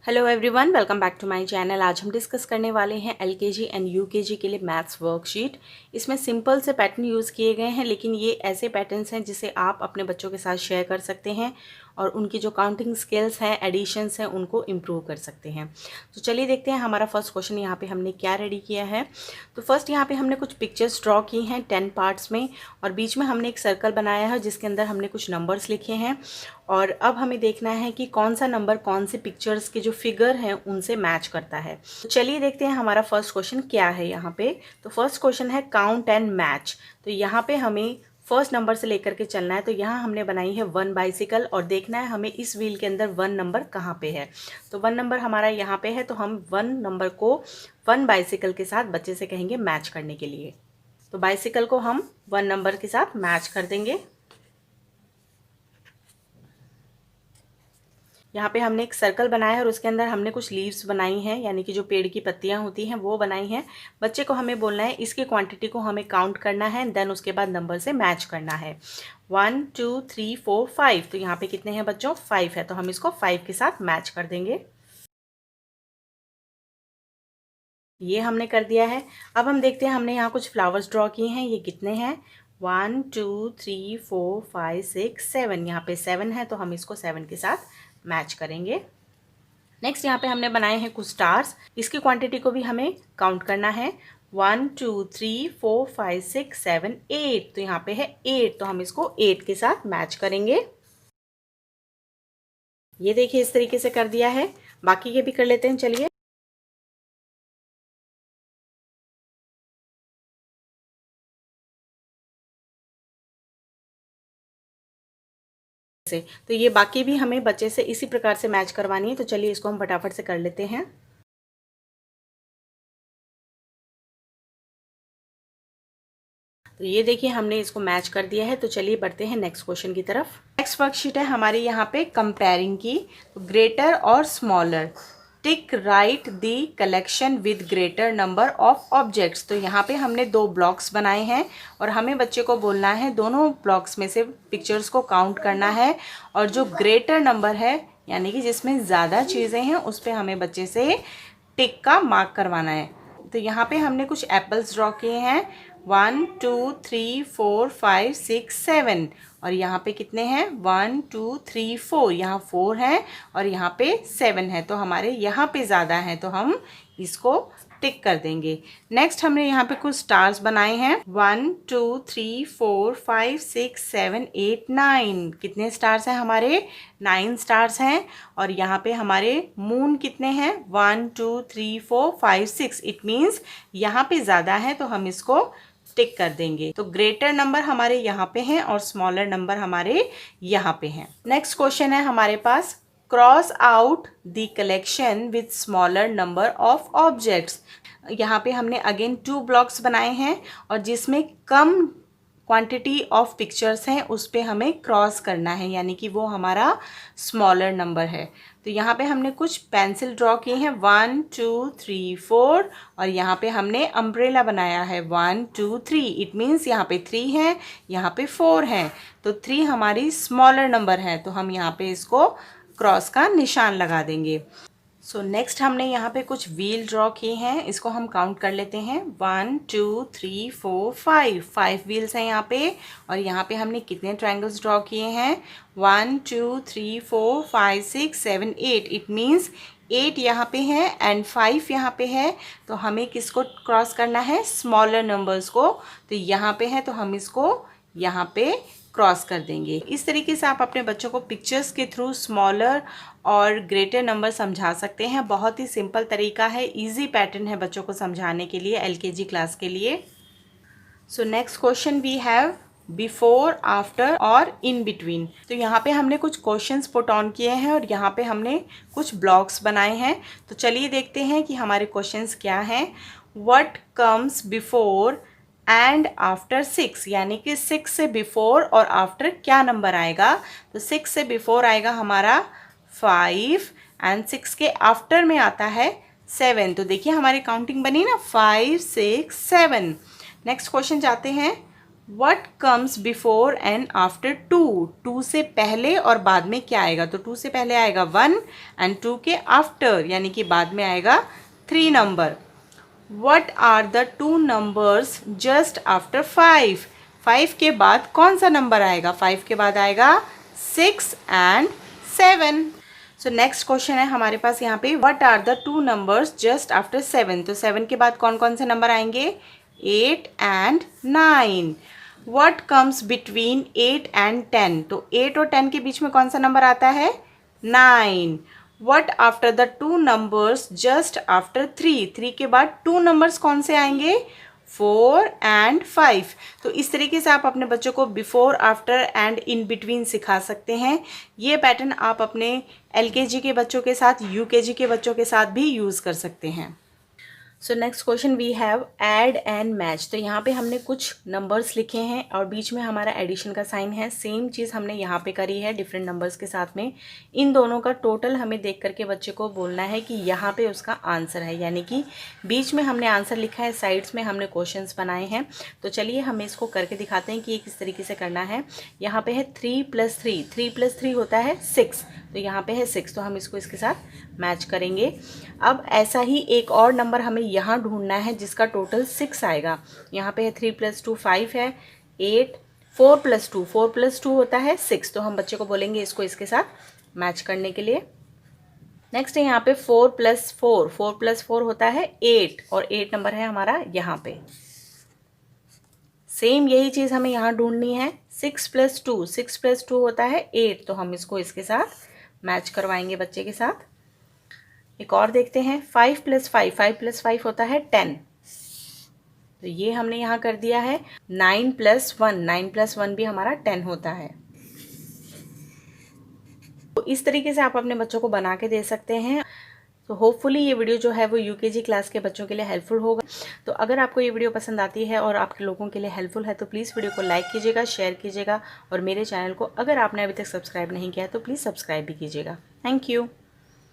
Hello everyone, welcome back to my channel. आज हम discuss करने वाले हैं एलकेजी एंड यूकेजी के लिए मैथ्स वर्कशीट। इसमें सिंपल से पैटर्न यूज़ किए गए हैं, लेकिन ये ऐसे पैटर्न्स हैं जिसे आप अपने बच्चों के साथ शेयर कर सकते हैं और उनकी जो काउंटिंग स्किल्स हैं, एडिशंस हैं, उनको इम्प्रूव कर सकते हैं। तो चलिए देखते हैं हमारा फर्स्ट क्वेश्चन यहाँ पे हमने क्या रेडी किया है। तो फर्स्ट यहाँ पे हमने कुछ पिक्चर्स ड्रॉ की हैं 10 पार्ट्स में, और बीच में हमने एक सर्कल बनाया है जिसके अंदर हमने कुछ नंबर्स लिखे हैं। और अब हमें देखना है कि कौन सा नंबर कौन से पिक्चर्स के जो फिगर हैं उनसे मैच करता है। तो चलिए देखते हैं हमारा फर्स्ट क्वेश्चन क्या है यहाँ पे। तो फर्स्ट क्वेश्चन है काउंट एंड मैच। तो यहाँ पे हमें फर्स्ट नंबर से लेकर के चलना है। तो यहाँ हमने बनाई है 1 बाइसिकल और देखना है हमें इस व्हील के अंदर 1 नंबर कहाँ पे है। तो 1 नंबर हमारा यहाँ पे है, तो हम 1 नंबर को 1 बाइसिकल के साथ बच्चे से कहेंगे मैच करने के लिए। तो बाइसिकल को हम 1 नंबर के साथ मैच कर देंगे। यहाँ पे हमने एक सर्कल बनाया है और उसके अंदर हमने कुछ लीव्स बनाई हैं, यानी कि जो पेड़ की पत्तियाँ होती हैं वो बनाई हैं। बच्चे को हमें बोलना है इसकी क्वांटिटी को हमें काउंट करना है, देन उसके बाद नंबर से मैच करना है। 1 2 3 4 5। तो यहाँ पे कितने हैं बच्चों? 5 है, तो हम इसको 5 के साथ मैच कर देंगे। ये हमने कर दिया है। अब हम देखते हैं हमने यहाँ कुछ फ्लावर्स ड्रॉ किए हैं, ये कितने हैं? 1 2 3 4 5 6 7। यहाँ पे 7 है, तो हम इसको 7 के साथ मैच करेंगे। नेक्स्ट यहाँ पे हमने बनाए हैं कुछ स्टार्स, इसकी क्वांटिटी को भी हमें काउंट करना है। 1 2 3 4 5 6 7 8। तो यहाँ पे है 8, तो हम इसको 8 के साथ मैच करेंगे। ये देखिए इस तरीके से कर दिया है। बाकी के भी कर लेते हैं, चलिए। तो ये बाकी भी हमें बच्चे से इसी प्रकार से मैच करवानी है, तो चलिए इसको हम फटाफट से कर लेते हैं। तो ये देखिए हमने इसको मैच कर दिया है। तो चलिए बढ़ते हैं नेक्स्ट क्वेश्चन की तरफ। नेक्स्ट वर्कशीट है हमारी यहाँ पे कंपेयरिंग की। तो ग्रेटर और smaller, tick right the collection with greater number of objects. तो यहाँ पे हमने 2 ब्लॉक्स बनाए हैं और हमें बच्चे को बोलना है दोनों ब्लॉक्स में से पिक्चर्स को काउंट करना है, और जो ग्रेटर नंबर है यानी कि जिसमें ज़्यादा चीज़ें हैं उस पर हमें बच्चे से टिक का मार्क करवाना है। तो यहाँ पे हमने कुछ एप्पल्स ड्रॉ किए हैं, 1 2 3 4 5 6 7। और यहाँ पे कितने हैं? 1 2 3 4। यहाँ 4 है और यहाँ पे 7 है, तो हमारे यहाँ पे ज़्यादा है, तो हम इसको टिक कर देंगे। नेक्स्ट हमने यहाँ पे कुछ स्टार्स बनाए हैं, 1 2 3 4 5 6 7 8 9। कितने स्टार्स हैं हमारे? 9 स्टार्स हैं। और यहाँ पे हमारे मून कितने हैं? 1 2 3 4 5 6। इट मीन्स यहाँ पे ज़्यादा है, तो हम इसको टिक कर देंगे। तो ग्रेटर नंबर हमारे यहाँ पे हैं और स्मॉलर नंबर हमारे यहाँ पे हैं। नेक्स्ट क्वेश्चन है हमारे पास, cross out the collection with smaller number of objects. यहाँ पे हमने अगेन 2 ब्लॉक्स बनाए हैं और जिसमें कम क्वांटिटी ऑफ पिक्चर्स हैं उस पे हमें क्रॉस करना है, यानी कि वो हमारा स्मॉलर नंबर है। तो यहाँ पे हमने कुछ पेंसिल ड्रॉ किए हैं, 1 2 3 4। और यहाँ पे हमने अम्ब्रेला बनाया है, 1 2 3। इट मीन्स यहाँ पे 3 है, यहाँ पे 4 है, तो 3 हमारी स्मॉलर नंबर है, तो हम यहाँ पे इसको क्रॉस का निशान लगा देंगे। सो नेक्स्ट हमने यहाँ पे कुछ व्हील ड्रॉ किए हैं, इसको हम काउंट कर लेते हैं, 1 2 3 4 5। 5 व्हील्स हैं यहाँ पे। और यहाँ पे हमने कितने ट्रायंगल्स ड्रॉ किए हैं? 1 2 3 4 5 6 7 8। इट मीन्स 8 यहाँ पे है एंड 5 यहाँ पे है, तो हमें किसको क्रॉस करना है? स्मॉलर नंबर्स को। तो यहाँ पे है, तो हम इसको यहाँ पे क्रॉस कर देंगे। इस तरीके से आप अपने बच्चों को पिक्चर्स के थ्रू स्मॉलर और ग्रेटर नंबर समझा सकते हैं। बहुत ही सिंपल तरीका है, इजी पैटर्न है बच्चों को समझाने के लिए, एलकेजी क्लास के लिए। So next question we have before, after और इन बिटवीन। तो यहाँ पे हमने कुछ क्वेश्चंस पुट ऑन किए हैं और यहाँ पे हमने कुछ ब्लॉक्स बनाए हैं। तो चलिए देखते हैं कि हमारे क्वेश्चंस क्या हैं। What comes before and after 6, यानी कि 6 से बिफोर और आफ्टर क्या नंबर आएगा? तो 6 से बिफोर आएगा हमारा 5 एंड 6 के आफ्टर में आता है 7। तो देखिए हमारी काउंटिंग बनी ना, 5 6 7। नेक्स्ट क्वेश्चन जाते हैं, What comes before and after 2? 2 से पहले और बाद में क्या आएगा? तो 2 से पहले आएगा 1 एंड 2 के आफ्टर यानी कि बाद में आएगा 3 number. What are the 2 numbers just after 5? 5 के बाद कौन सा नंबर आएगा? 5 के बाद आएगा 6 एंड 7. सो नेक्स्ट क्वेश्चन है हमारे पास यहाँ पे, What are the 2 numbers just after 7? तो 7 के बाद कौन कौन से नंबर आएंगे? 8 and 9. What comes between 8 and 10? तो 8 और 10 के बीच में कौन सा नंबर आता है? 9. What after the 2 numbers just after 3? 3 के बाद 2 नंबर्स कौन से आएंगे? 4 एंड 5. तो इस तरीके से आप अपने बच्चों को before, after and in between सिखा सकते हैं. ये पैटर्न आप अपने LKG के बच्चों के साथ, UKG के बच्चों के साथ भी यूज़ कर सकते हैं. So next question we have add and match. तो यहाँ पे हमने कुछ नंबर्स लिखे हैं और बीच में हमारा एडिशन का साइन है. सेम चीज़ हमने यहाँ पे करी है डिफरेंट नंबर्स के साथ में. इन दोनों का टोटल हमें देख करके बच्चे को बोलना है कि यहाँ पे उसका आंसर है, यानी कि बीच में हमने आंसर लिखा है, साइड्स में हमने क्वेश्चंस बनाए हैं. तो चलिए हम इसको करके दिखाते हैं कि ये किस तरीके से करना है. यहाँ पे है 3 + 3. 3 + 3 होता है 6. तो यहाँ पे है 6, तो हम इसको इसके साथ मैच करेंगे. अब ऐसा ही एक और नंबर हमें यहाँ ढूंढना है जिसका टोटल 6 आएगा. यहाँ पे है 3 + 2 5 है, 8, 4 + 2 4 + 2 होता है 6. तो हम बच्चे को बोलेंगे इसको इसके साथ मैच करने के लिए. नेक्स्ट है यहाँ पे 4 + 4 4 + 4 होता है 8 और 8 नंबर है हमारा यहाँ पे. सेम यही चीज़ हमें यहाँ ढूंढनी है. 6 + 2 6 + 2 होता है 8. तो हम इसको इसके साथ मैच करवाएंगे बच्चे के साथ. एक और देखते हैं 5 + 5 5 + 5 होता है 10. तो ये हमने यहाँ कर दिया है. 9 + 1 9 + 1 भी हमारा 10 होता है. तो इस तरीके से आप अपने बच्चों को बना के दे सकते हैं. तो होपफुली ये वीडियो जो है वो UKG क्लास के बच्चों के लिए हेल्पफुल होगा. तो अगर आपको ये वीडियो पसंद आती है और आपके लोगों के लिए हेल्पफुल है तो प्लीज़ वीडियो को लाइक कीजिएगा, शेयर कीजिएगा और मेरे चैनल को अगर आपने अभी तक सब्सक्राइब नहीं किया है तो प्लीज़ सब्सक्राइब भी कीजिएगा. Thank you.